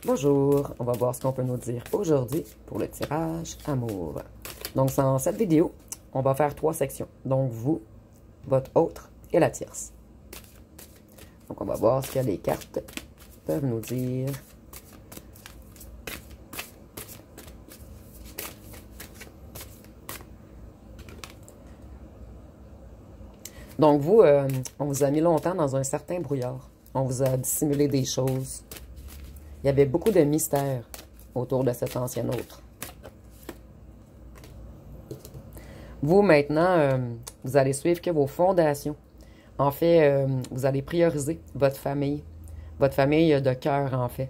Bonjour, on va voir ce qu'on peut nous dire aujourd'hui pour le tirage amour. Donc, dans cette vidéo, on va faire 3 sections. Donc, vous, votre autre et la tierce. Donc, on va voir ce que les cartes peuvent nous dire. Donc, vous, on vous a mis longtemps dans un certain brouillard. On vous a dissimulé des choses. Il y avait beaucoup de mystères autour de cet ancien autre. Vous, maintenant, vous allez suivre que vos fondations. En fait, vous allez prioriser votre famille de cœur, en fait.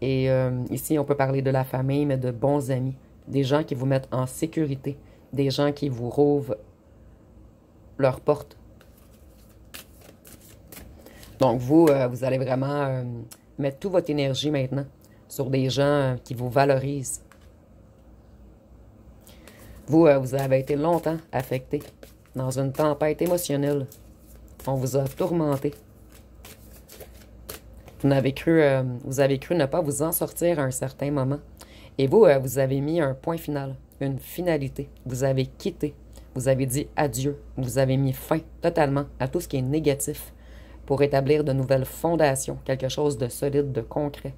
Et ici, on peut parler de la famille, mais de bons amis. Des gens qui vous mettent en sécurité. Des gens qui vous rouvrent leurs portes. Donc, vous, vous allez vraiment mettre toute votre énergie maintenant sur des gens qui vous valorisent. Vous, vous avez été longtemps affecté dans une tempête émotionnelle. On vous a tourmenté. Vous avez cru ne pas vous en sortir à un certain moment. Et vous, vous avez mis un point final, une finalité. Vous avez quitté. Vous avez dit adieu. Vous avez mis fin totalement à tout ce qui est négatif pour établir de nouvelles fondations, quelque chose de solide, de concret.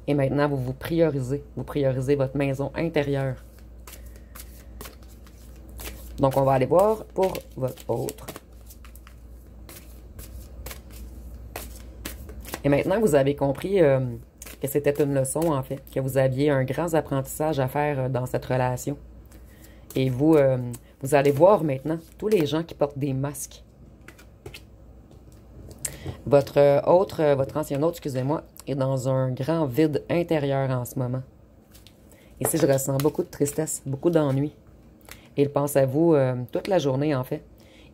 Et maintenant, vous vous priorisez. Vous priorisez votre maison intérieure. Donc, on va aller voir pour votre autre. Et maintenant, vous avez compris que c'était une leçon, en fait, que vous aviez un grand apprentissage à faire dans cette relation. Et vous, vous allez voir maintenant tous les gens qui portent des masques. Votre ancien autre, excusez-moi, est dans un grand vide intérieur en ce moment. Ici, je ressens beaucoup de tristesse, beaucoup d'ennui. Il pense à vous toute la journée, en fait.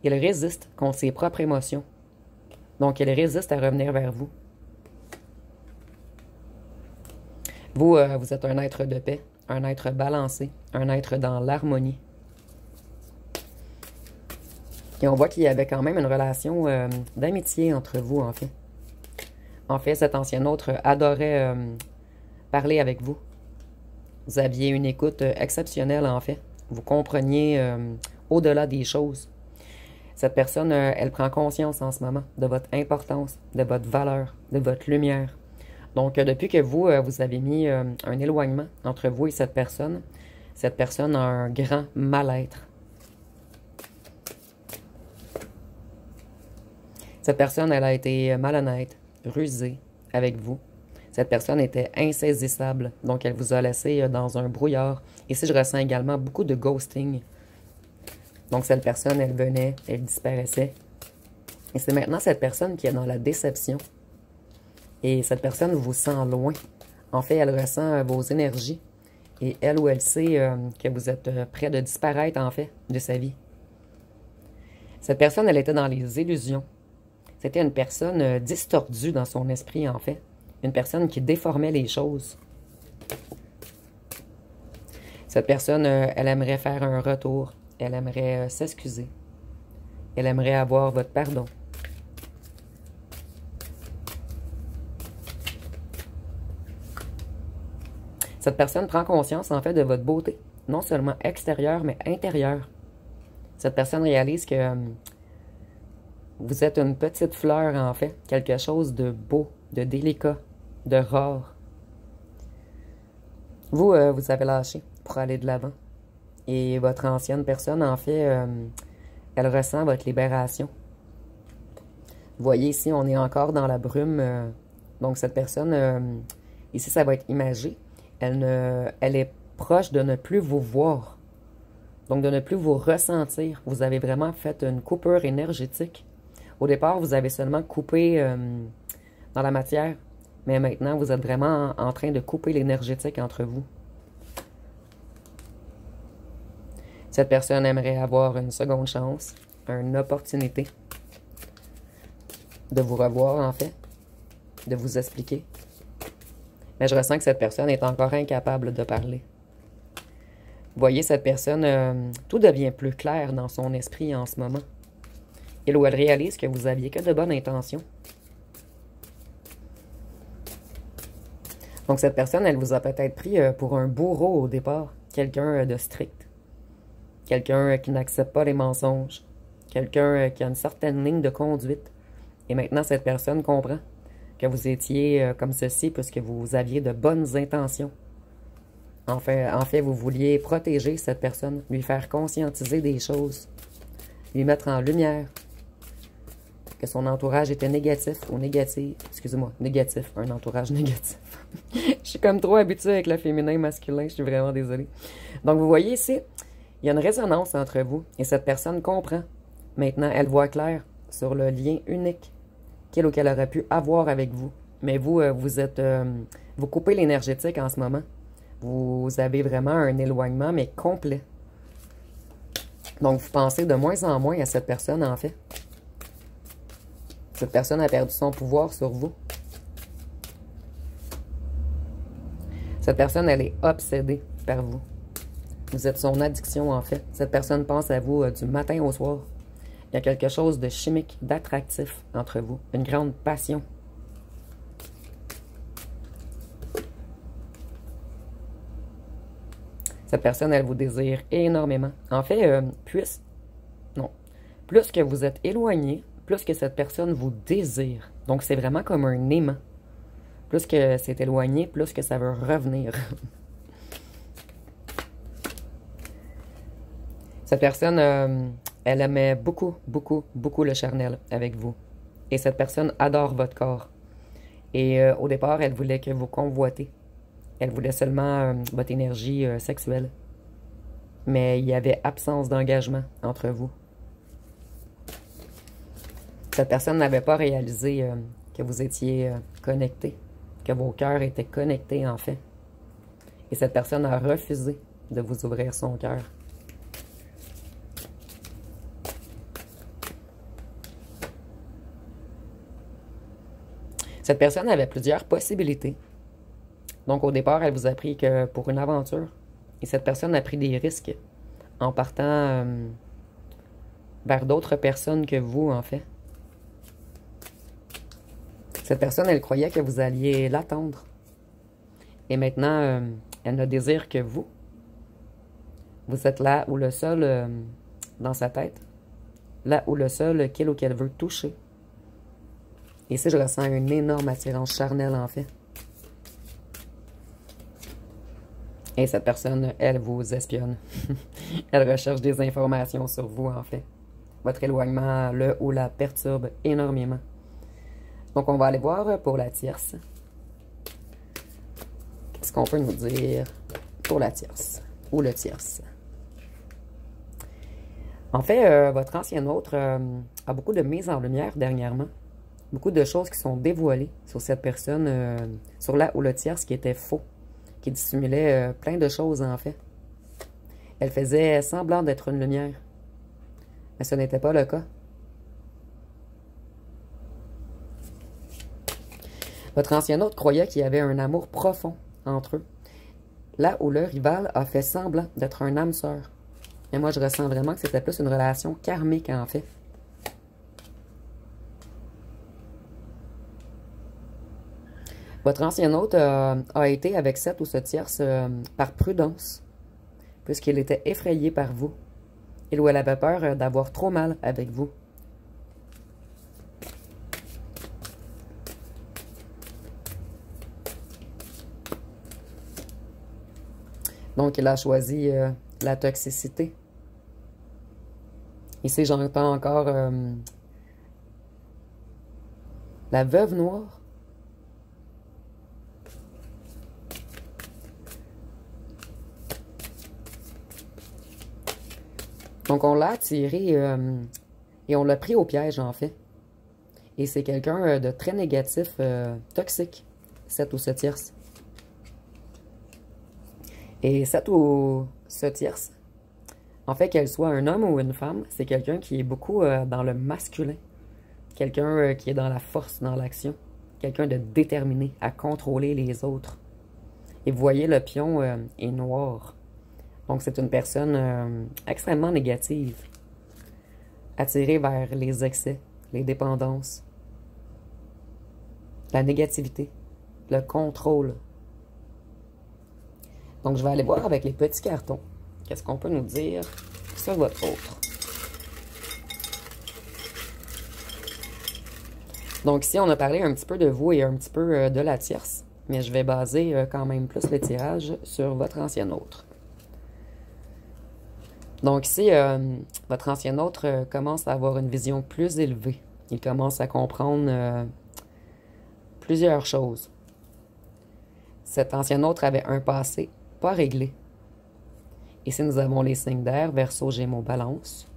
Il résiste contre ses propres émotions. Donc, il résiste à revenir vers vous. Vous, vous êtes un être de paix, un être balancé, un être dans l'harmonie. Et on voit qu'il y avait quand même une relation d'amitié entre vous, en fait. En fait, cet ancien autre adorait parler avec vous. Vous aviez une écoute exceptionnelle, en fait. Vous compreniez au-delà des choses. Cette personne, elle prend conscience en ce moment de votre importance, de votre valeur, de votre lumière. Donc, depuis que vous, vous avez mis un éloignement entre vous et cette personne a un grand mal-être. Cette personne, elle a été malhonnête, rusée avec vous. Cette personne était insaisissable, donc elle vous a laissé dans un brouillard. Ici, je ressens également beaucoup de ghosting. Donc, cette personne, elle venait, elle disparaissait. Et c'est maintenant cette personne qui est dans la déception. Et cette personne vous sent loin. En fait, elle ressent vos énergies. Et elle ou elle sait que vous êtes près de disparaître, en fait, de sa vie. Cette personne, elle était dans les illusions. C'était une personne distordue dans son esprit, en fait. Une personne qui déformait les choses. Cette personne, elle aimerait faire un retour. Elle aimerait s'excuser. Elle aimerait avoir votre pardon. Cette personne prend conscience, en fait, de votre beauté. Non seulement extérieure, mais intérieure. Cette personne réalise que vous êtes une petite fleur, en fait. Quelque chose de beau, de délicat, de rare. Vous, vous avez lâché pour aller de l'avant. Et votre ancienne personne, en fait, elle ressent votre libération. Vous voyez ici, on est encore dans la brume. Donc, cette personne, ici, ça va être imagé. Elle est proche de ne plus vous voir. Donc, de ne plus vous ressentir. Vous avez vraiment fait une coupure énergétique. Au départ, vous avez seulement coupé dans la matière. Mais maintenant, vous êtes vraiment en train de couper l'énergétique entre vous. Cette personne aimerait avoir une seconde chance, une opportunité de vous revoir, en fait, de vous expliquer. Mais je ressens que cette personne est encore incapable de parler. Vous voyez, cette personne, tout devient plus clair dans son esprit en ce moment. Il ou elle réalise que vous aviez que de bonnes intentions. Donc, cette personne, elle vous a peut-être pris pour un bourreau au départ. Quelqu'un de strict. Quelqu'un qui n'accepte pas les mensonges. Quelqu'un qui a une certaine ligne de conduite. Et maintenant, cette personne comprend que vous étiez comme ceci puisque vous aviez de bonnes intentions. En fait, vous vouliez protéger cette personne, lui faire conscientiser des choses, lui mettre en lumière que son entourage était négatif ou négatif. Excusez-moi, négatif, un entourage négatif. Je suis comme trop habituée avec le féminin masculin, je suis vraiment désolée. Donc, vous voyez ici, il y a une résonance entre vous et cette personne comprend. Maintenant, elle voit clair sur le lien unique qu'il ou qu'elle aurait pu avoir avec vous. Mais vous, vous coupez l'énergétique en ce moment. Vous avez vraiment un éloignement, mais complet. Donc, vous pensez de moins en moins à cette personne, en fait. Cette personne a perdu son pouvoir sur vous. Cette personne, elle est obsédée par vous. Vous êtes son addiction, en fait. Cette personne pense à vous du matin au soir. Il y a quelque chose de chimique, d'attractif entre vous. Une grande passion. Cette personne, elle vous désire énormément. En fait, plus que vous êtes éloigné, plus que cette personne vous désire. Donc, c'est vraiment comme un aimant. Plus que c'est éloigné, plus que ça veut revenir. Cette personne, elle aimait beaucoup, beaucoup, beaucoup le charnel avec vous. Et cette personne adore votre corps. Et au départ, elle voulait que vous convoitez. Elle voulait seulement votre énergie sexuelle. Mais il y avait absence d'engagement entre vous. Cette personne n'avait pas réalisé que vous étiez connectés, que vos cœurs étaient connectés en fait. Et cette personne a refusé de vous ouvrir son cœur. Cette personne avait plusieurs possibilités. Donc, au départ, elle vous a pris que pour une aventure. Et cette personne a pris des risques en partant vers d'autres personnes que vous, en fait. Cette personne, elle croyait que vous alliez l'attendre. Et maintenant, elle ne désire que vous. Vous êtes là où le seul, dans sa tête, là où le seul qu'il ou qu'elle veut toucher. Et ici, je ressens une énorme attirance charnelle, en fait. Et cette personne, elle vous espionne. Elle recherche des informations sur vous, en fait. Votre éloignement le ou la perturbe énormément. Donc, on va aller voir pour la tierce. Qu'est-ce qu'on peut nous dire pour la tierce ou le tierce? En fait, votre ancien autre a beaucoup de mise en lumière dernièrement. Beaucoup de choses qui sont dévoilées sur cette personne, sur la ou le tierce qui était faux, qui dissimulait plein de choses en fait. Elle faisait semblant d'être une lumière, mais ce n'était pas le cas. Votre ancien autre croyait qu'il y avait un amour profond entre eux, là où le rival a fait semblant d'être un âme sœur. Et moi, je ressens vraiment que c'était plus une relation karmique en fait. Votre ancien hôte a été avec cette ou ce tierce par prudence, puisqu'il était effrayé par vous. Il ou elle avait peur d'avoir trop mal avec vous. Donc, il a choisi la toxicité. Ici, j'entends encore la veuve noire. Donc, on l'a attiré et on l'a pris au piège, en fait. Et c'est quelqu'un de très négatif, toxique, cette ou ce tierce. Et cette ou ce tierce, en fait, qu'elle soit un homme ou une femme, c'est quelqu'un qui est beaucoup dans le masculin. Quelqu'un qui est dans la force, dans l'action. Quelqu'un de déterminé à contrôler les autres. Et vous voyez, le pion est noir. Donc, c'est une personne extrêmement négative. Attirée vers les excès, les dépendances, la négativité, le contrôle. Donc, je vais aller voir avec les petits cartons. Qu'est-ce qu'on peut nous dire sur votre autre? Donc, ici, on a parlé un petit peu de vous et un petit peu de la tierce. Mais je vais baser quand même plus le tirage sur votre ancien autre. Donc ici, votre ancien autre commence à avoir une vision plus élevée. Il commence à comprendre plusieurs choses. Cet ancien autre avait un passé pas réglé. Ici, nous avons les signes d'air, Verseau, Gémeaux, Balance.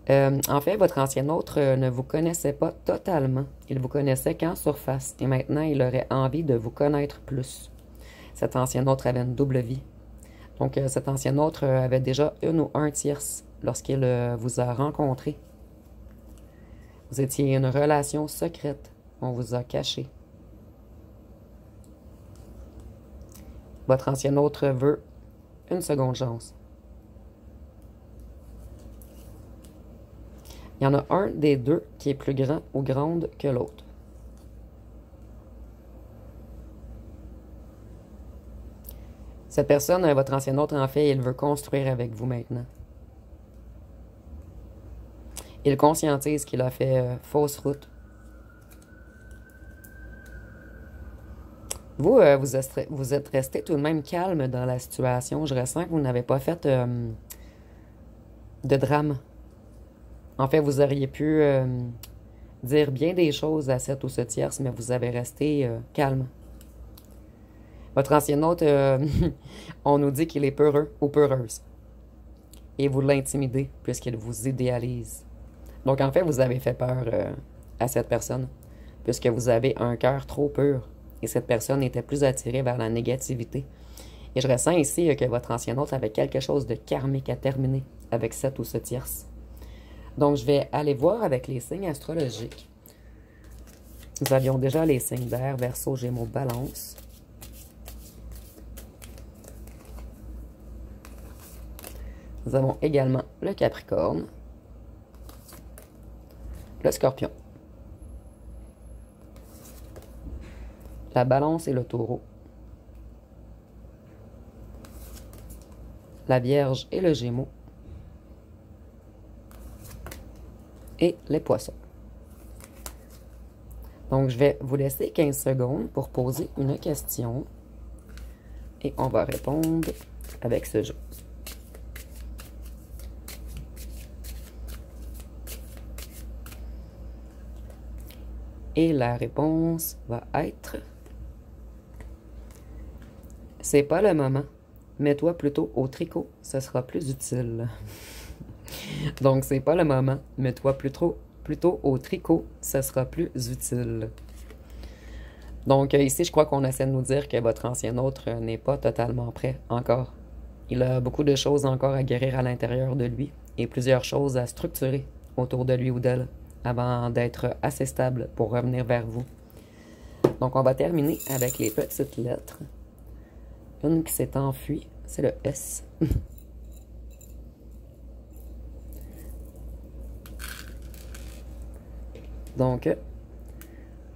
En fait, votre ancien autre ne vous connaissait pas totalement. Il vous connaissait qu'en surface. Et maintenant, il aurait envie de vous connaître plus. Cet ancien autre avait une double vie. Donc, cet ancien autre avait déjà une ou un tierce lorsqu'il vous a rencontré. Vous étiez une relation secrète. On vous a caché. Votre ancien autre veut une seconde chance. Il y en a un des deux qui est plus grand ou grande que l'autre. Cette personne, votre ancien autre, en fait, il veut construire avec vous maintenant. Il conscientise qu'il a fait fausse route. Vous, vous êtes resté tout de même calme dans la situation. Je ressens que vous n'avez pas fait de drame. En fait, vous auriez pu dire bien des choses à cette ou ce tierce, mais vous avez resté calme. Votre ancien hôte, on nous dit qu'il est peureux ou peureuse. Et vous l'intimidez puisqu'il vous idéalise. Donc, en fait, vous avez fait peur à cette personne puisque vous avez un cœur trop pur. Et cette personne était plus attirée vers la négativité. Et je ressens ici que votre ancien hôte avait quelque chose de karmique à terminer avec cette ou ce tierce. Donc, je vais aller voir avec les signes astrologiques. Nous avions déjà les signes d'air, Verseau, Gémeaux, Balance. Nous avons également le Capricorne, le Scorpion, la Balance et le Taureau, la Vierge et le Gémeaux, et les Poissons. Donc, je vais vous laisser 15 secondes pour poser une question et on va répondre avec ce jeu. Et la réponse va être: c'est pas le moment. Mets-toi plutôt au tricot, ce sera plus utile. Donc, c'est pas le moment. Mets-toi plutôt au tricot, ce sera plus utile. Donc, ici, je crois qu'on essaie de nous dire que votre ancien autre n'est pas totalement prêt encore. Il a beaucoup de choses encore à guérir à l'intérieur de lui et plusieurs choses à structurer autour de lui ou d'elle avant d'être assez stable pour revenir vers vous. Donc, on va terminer avec les petites lettres. Une qui s'est enfuie, c'est le S. Donc,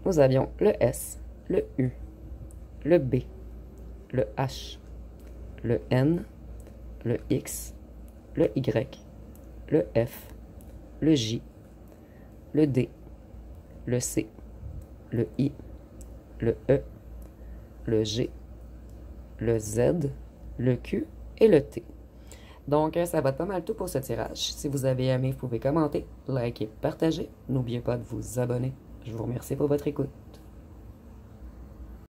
nous avions le S, le U, le B, le H, le N, le X, le Y, le F, le J, le D, le C, le I, le E, le G, le Z, le Q et le T. Donc, ça va être pas mal tout pour ce tirage. Si vous avez aimé, vous pouvez commenter, liker, partager. N'oubliez pas de vous abonner. Je vous remercie pour votre écoute.